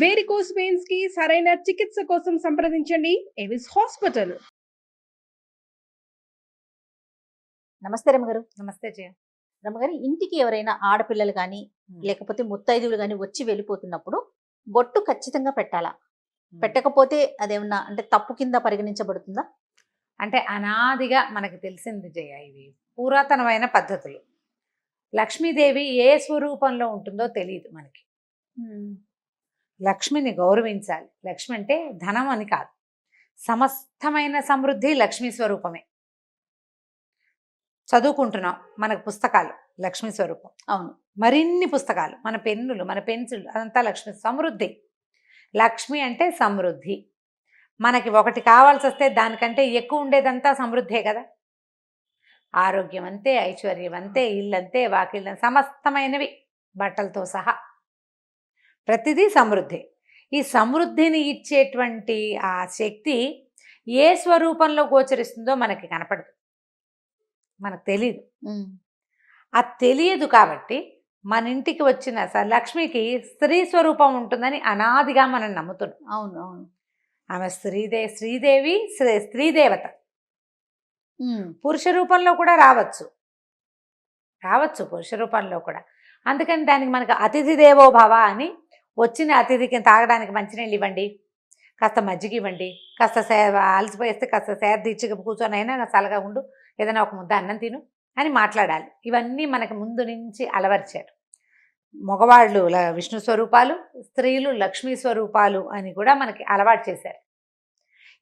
Varicose veins కి సరైన చికిత్స కోసం సంప్రదించండి ఎవిస్ హాస్పిటల్. నమస్తే రమ్మగారు. నమస్తే జయ. రమ్మగారు, ఇంటికి ఎవరైనా ఆడపిల్లలు కానీ లేకపోతే ముత్తైదువులు కానీ వచ్చి వెళ్ళిపోతున్నప్పుడు బొట్టు ఖచ్చితంగా పెట్టాలా? పెట్టకపోతే అదేమన్నా అంటే తప్పు కింద పరిగణించబడుతుందా? అంటే అనాదిగా మనకు తెలిసింది జయ, ఇవి పురాతనమైన పద్ధతులు. లక్ష్మీదేవి ఏ స్వరూపంలో ఉంటుందో తెలియదు మనకి. లక్ష్మిని గౌరవించాలి. లక్ష్మి అంటే ధనం అని కాదు, సమస్తమైన సమృద్ధి లక్ష్మీ స్వరూపమే. చదువుకుంటున్నాం, మనకు పుస్తకాలు లక్ష్మీ స్వరూపం. అవును, మరిన్ని పుస్తకాలు, మన పెన్నులు, మన పెన్సిల్, అదంతా లక్ష్మి సమృద్ధి. లక్ష్మి అంటే సమృద్ధి. మనకి ఒకటి కావాల్సి వస్తే దానికంటే ఎక్కువ ఉండేదంతా సమృద్ధే కదా. ఆరోగ్యం అంతే, ఐశ్వర్యం అంతే, ఇల్లంతే, వాకిళ్ళ సమస్తమైనవి బట్టలతో సహా ప్రతిదీ సమృద్ధి. ఈ సమృద్ధిని ఇచ్చేటువంటి ఆ శక్తి ఏ స్వరూపంలో గోచరిస్తుందో మనకి కనపడదు, మనకు తెలియదు. అది తెలియదు కాబట్టి మన ఇంటికి వచ్చిన లక్ష్మికి స్త్రీ స్వరూపం ఉంటుందని అనాదిగా మనం నమ్ముతున్నాం. అవును అవును, ఆమె శ్రీదేవి స్త్రీదేవత. పురుష రూపంలో కూడా రావచ్చు పురుష రూపంలో కూడా. అందుకని దానికి మనకు అతిథి దేవో భవ అని, వచ్చిన అతిథికి తాగడానికి మంచినీళ్ళు ఇవ్వండి, కాస్త మజ్జిగ ఇవ్వండి, కాస్త అలసిపోయేస్తే కాస్త తీర్చిగా కూర్చొని అయినా చల్లగా ఉండు, ఏదైనా ఒక ముద్ద అన్నం తిను అని మాట్లాడాలి. ఇవన్నీ మనకు ముందు నుంచి అలవర్చారు. మగవాళ్ళు విష్ణు స్వరూపాలు, స్త్రీలు లక్ష్మీ స్వరూపాలు అని కూడా మనకి అలవాటు చేశారు.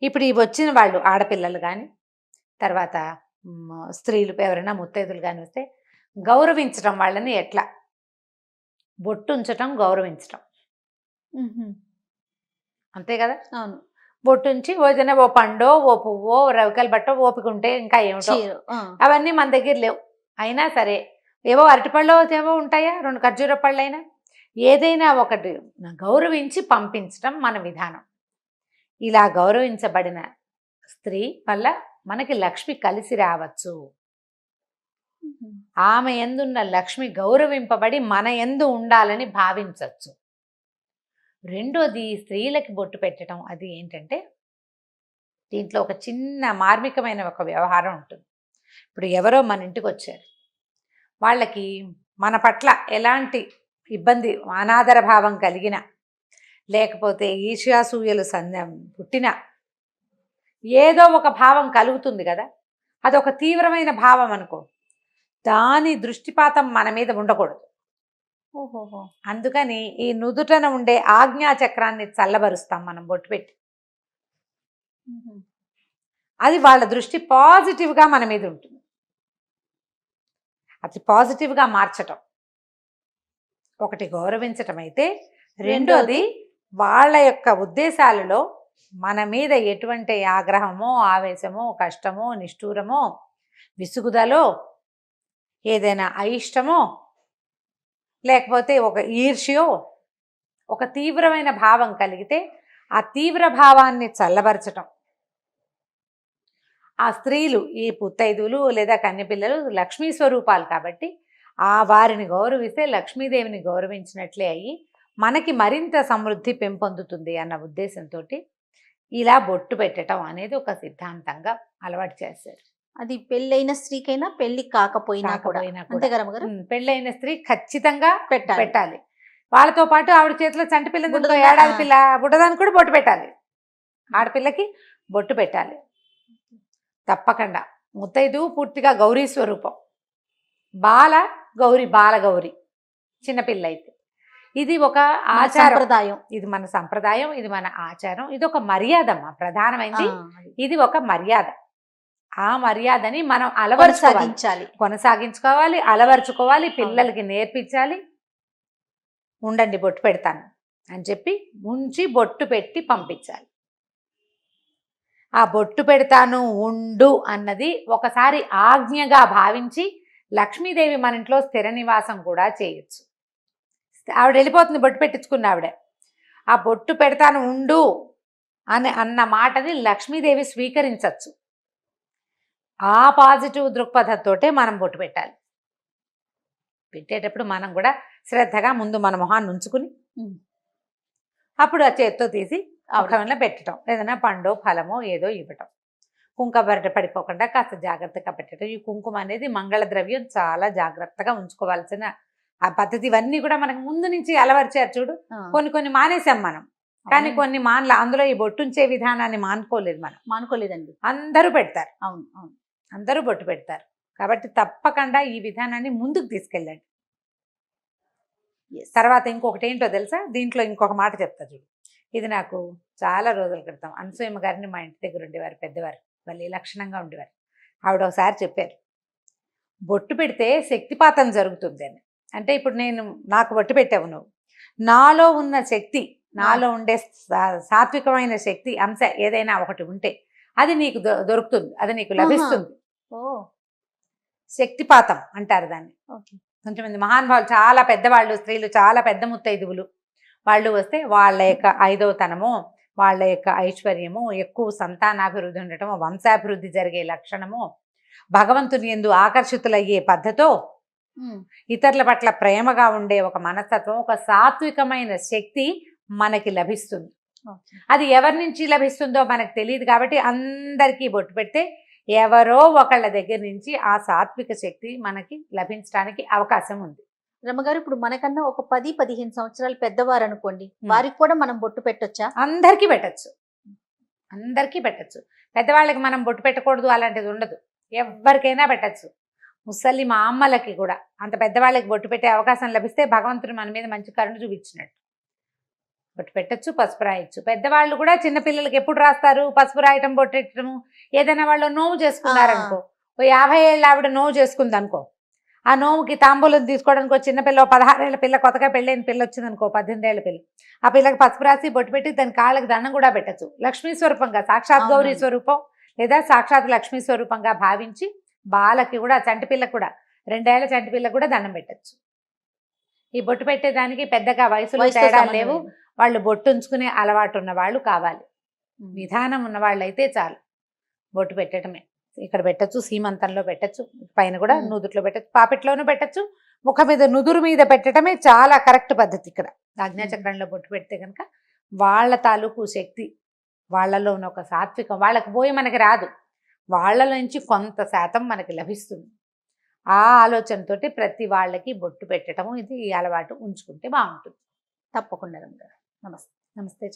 ఇప్పుడు ఇవి వచ్చిన వాళ్ళు ఆడపిల్లలు కానీ, తర్వాత స్త్రీలు ఎవరైనా ముత్తైదులు కానీ వస్తే గౌరవించటం, వాళ్ళని ఎట్లా బొట్టు ఉంచటం, గౌరవించటం అంతే కదా. అవును, బొట్టు ఉంచి ఏదైనా ఓ పండో, ఓ పువ్వో, రవికల బట్టో, ఓపిక ఉంటే ఇంకా ఏమిటో, అవన్నీ మన దగ్గర లేవు. అయినా సరే ఏవో అరటిపళ్ళు ఏవో ఉంటాయా, 2 ఖర్జూర పళ్ళైనా ఏదైనా ఒకటి గౌరవించి పంపించటం మన విధానం. ఇలా గౌరవించబడిన స్త్రీ వల్ల మనకి లక్ష్మి కలిసి రావచ్చు. ఆమె యందున్న లక్ష్మి గౌరవింపబడి మన యందు ఉండాలని భావించవచ్చు. రెండోది, స్త్రీలకి బొట్టు పెట్టడం అది ఏంటంటే, దీంట్లో ఒక చిన్న మార్మికమైన ఒక వ్యవహారం ఉంటుంది. ఇప్పుడు ఎవరో మన ఇంటికి వచ్చారు, వాళ్ళకి మన పట్ల ఎలాంటి ఇబ్బంది, అనాదర భావం కలిగిన, లేకపోతే ఈర్ష్యాసూయలు పుట్టిన ఏదో ఒక భావం కలుగుతుంది కదా. అదొక తీవ్రమైన భావం అనుకో, దాని దృష్టిపాతం మన మీద ఉండకూడదు. ఓహోహో, అందుకని ఈ నుదుటన ఉండే ఆజ్ఞాచక్రాన్ని చల్లబరుస్తాం మనం బొట్టు పెట్టి. అది వాళ్ళ దృష్టి పాజిటివ్గా మన మీద ఉంటుంది. అది పాజిటివ్గా మార్చటం ఒకటి గౌరవించటం అయితే, రెండోది వాళ్ళ యొక్క ఉద్దేశాలలో మన మీద ఎటువంటి ఆగ్రహమో, ఆవేశమో, కష్టమో, నిష్ఠూరమో, విసుగుదలో, ఏదైనా అయిష్టమో, లేకపోతే ఒక ఈర్ష్యో, ఒక తీవ్రమైన భావం కలిగితే ఆ తీవ్ర భావాన్ని చల్లబరచటం. ఆ స్త్రీలు, ఈ పుత్తైదులు లేదా కన్యపిల్లలు లక్ష్మీ స్వరూపాలు కాబట్టి ఆ వారిని గౌరవిస్తే లక్ష్మీదేవిని గౌరవించినట్లే అయ్యి మనకి మరింత సమృద్ధి పెంపొందుతుంది అన్న ఉద్దేశంతో ఇలా బొట్టు పెట్టడం అనేది ఒక సిద్ధాంతంగా అలవాటు చేశారు. అది పెళ్ళైన స్త్రీకైనా పెళ్లి కాకపోయినా కూడా అంతే కదా గారు. పెళ్ళైన స్త్రీ ఖచ్చితంగా పెట్టాలి. వాళ్ళతో పాటు ఆవిడ చేతిలో చంటి పిల్ల, ఏడాది పిల్ల బుడ్డదానికి కూడా బొట్టు పెట్టాలి. ఆడపిల్లకి బొట్టు పెట్టాలి తప్పకుండా. ముత్తైదు పూర్తిగా గౌరీ స్వరూపం, బాలగౌరి చిన్నపిల్ల అయితే. ఇది ఒక ఆచారం, ఇది మన సంప్రదాయం, ఇది మన ఆచారం, ఇది ఒక మర్యాద. ప్రధానమైనది ఇది ఒక మర్యాద. ఆ మర్యాదని మనం కొనసాగించుకోవాలి, అలవర్చుకోవాలి, పిల్లలకి నేర్పించాలి. ఉండండి బొట్టు పెడతాను అని చెప్పి ఉంచి బొట్టు పెట్టి పంపించాలి. ఆ బొట్టు పెడతాను ఉండు అన్నది ఒకసారి ఆజ్ఞగా భావించి లక్ష్మీదేవి మన ఇంట్లో స్థిర నివాసం కూడా చేయొచ్చు. ఆవిడ వెళ్ళిపోతుంది బొట్టు పెట్టించుకున్న ఆవిడ. ఆ బొట్టు పెడతాను ఉండు అన్న మాటని లక్ష్మీదేవి స్వీకరించవచ్చు. ఆ పాజిటివ్ దృక్పథంతోటే మనం బొట్టు పెట్టాలి. పెట్టేటప్పుడు మనం కూడా శ్రద్ధగా ముందు మన మొహాన్ని ఉంచుకుని అప్పుడు ఆ చేత్తో తీసి ముఖంలో పెట్టడం, ఏదైనా పండో ఫలమో ఏదో ఇవ్వటం. కుంకుమ పడిపోకుండా కాస్త జాగ్రత్తగా పెట్టడం. ఈ కుంకుమ అనేది మంగళ ద్రవ్యం, చాలా జాగ్రత్తగా ఉంచుకోవాల్సిన ఆ పద్ధతి. ఇవన్నీ కూడా మనకు ముందు నుంచి అలవర్చారు చూడు. కొన్ని మానేసాం మనం, కానీ కొన్ని మానల. అందులో ఈ బొట్టుంచే విధానాన్ని మానుకోలేదు మనం. మానుకోలేదండి. అందరూ పెడతారు. అవును అవును. అందరూ బొట్టు పెడతారు. కాబట్టి తప్పకుండా ఈ విధానాన్ని ముందుకు తీసుకెళ్ళండి. తర్వాత ఇంకొకటి ఏంటో తెలుసా, దీంట్లో ఇంకొక మాట చెప్తా చూడు. ఇది నాకు చాలా రోజుల క్రితం అనసూయమ్మ గారిని మా ఇంటి దగ్గర ఉండేవారు, పెద్దవారు, వాళ్ళు లక్షణంగా ఉండేవారు. ఆవిడ ఒకసారి చెప్పారు, బొట్టు పెడితే శక్తిపాతం జరుగుతుంది అని. అంటే ఇప్పుడు నాకు బొట్టు పెట్టావు నువ్వు, నాలో ఉన్న శక్తి, నాలో ఉండే సాత్వికమైన శక్తి అంశ ఏదైనా ఒకటి ఉంటే అది నీకు దొరుకుతుంది, అది నీకు లభిస్తుంది. శక్తిపాతం అంటారు దాన్ని. కొంచెమంది మహానుభావులు, చాలా పెద్దవాళ్ళు, స్త్రీలు, చాలా పెద్ద ముత్తైదువులు వాళ్ళు వస్తే వాళ్ళ యొక్క 5వ తనము, వాళ్ళ యొక్క ఐశ్వర్యము, ఎక్కువ సంతానాభివృద్ధి ఉండటము, వంశాభివృద్ధి జరిగే లక్షణము, భగవంతుని యందు ఆకర్షితులయ్యే పద్ధతో, ఇతరుల పట్ల ప్రేమగా ఉండే ఒక మనస్తత్వం, ఒక సాత్వికమైన శక్తి మనకి లభిస్తుంది. అది ఎవరి నుంచి లభిస్తుందో మనకు తెలియదు. కాబట్టి అందరికీ బొట్టు పెడితే ఎవరో ఒకళ్ళ దగ్గర నుంచి ఆ సాత్విక శక్తి మనకి లభించడానికి అవకాశం ఉంది. రమ్మగారు, ఇప్పుడు మనకన్నా ఒక 10-15 సంవత్సరాలు పెద్దవారు అనుకోండి, వారికి కూడా మనం బొట్టు పెట్టొచ్చా? అందరికీ పెట్టచ్చు, అందరికీ పెట్టచ్చు. పెద్దవాళ్ళకి మనం బొట్టు పెట్టకూడదు అలాంటిది ఉండదు, ఎవరికైనా పెట్టచ్చు. ముసలి మా అమ్మలకి కూడా, అంత పెద్దవాళ్ళకి బొట్టు పెట్టే అవకాశం లభిస్తే భగవంతుడు మన మీద మంచి కరుణ చూపించినట్టు. బొట్టు పెట్టచ్చు, పసుపు రాయొచ్చు. పెద్దవాళ్ళు కూడా చిన్నపిల్లలకి ఎప్పుడు రాస్తారు పసుపు రాయటం, బొట్టెట్టడము? ఏదైనా వాళ్ళు నోవు చేసుకున్నారనుకో, ఓ 50 ఏళ్ళ ఆవిడ నోవు చేసుకుంది అనుకో, ఆ నోవుకి తాంబూలం తీసుకోవడానికి ఒక చిన్నపిల్ల, 16 ఏళ్ళ పిల్ల, కొత్తగా పెళ్ళైన పిల్ల వచ్చింది అనుకో, 18 ఏళ్ళ పిల్ల, ఆ పిల్లకి పసుపు రాసి బొట్టు పెట్టి దాని కాళ్ళకి దండం కూడా పెట్టచ్చు. లక్ష్మీ స్వరూపంగా, సాక్షాత్ గౌరీ స్వరూపం లేదా సాక్షాత్ లక్ష్మీ స్వరూపంగా భావించి బాలకి కూడా, చంటి పిల్లకి కూడా, 2 ఏళ్ల చంటి పిల్లకి కూడా దండం పెట్టచ్చు. ఈ బొట్టు పెట్టేదానికి పెద్దగా వయసులో తేడా లేవు. వాళ్ళు బొట్టు ఉంచుకునే అలవాటు ఉన్న వాళ్ళు కావాలి, విధానం ఉన్న వాళ్ళు అయితే చాలు. బొట్టు పెట్టడమే ఇక్కడ పెట్టచ్చు, సీమంతంలో పెట్టచ్చు, పైన కూడా నుదుట్లో పెట్టచ్చు, పాపెట్లోనూ పెట్టచ్చు, ముఖం మీద నుదురు మీద పెట్టడమే చాలా కరెక్ట్ పద్ధతి. ఇక్కడ ఆజ్ఞాచక్రంలో బొట్టు పెడితే కనుక వాళ్ళ తాలూకు శక్తి, వాళ్ళలో ఉన్న ఒక సాత్వికం వాళ్ళకి పోయి మనకి రాదు, వాళ్ళలో నుంచి కొంత శాతం మనకి లభిస్తుంది. ఆ ఆలోచనతోటి ప్రతి వాళ్ళకి బొట్టు పెట్టడము, ఇది ఈ అలవాటు ఉంచుకుంటే బాగుంటుంది. తప్పకుండా రమ్మగారు. నమస్తే. నమస్తే.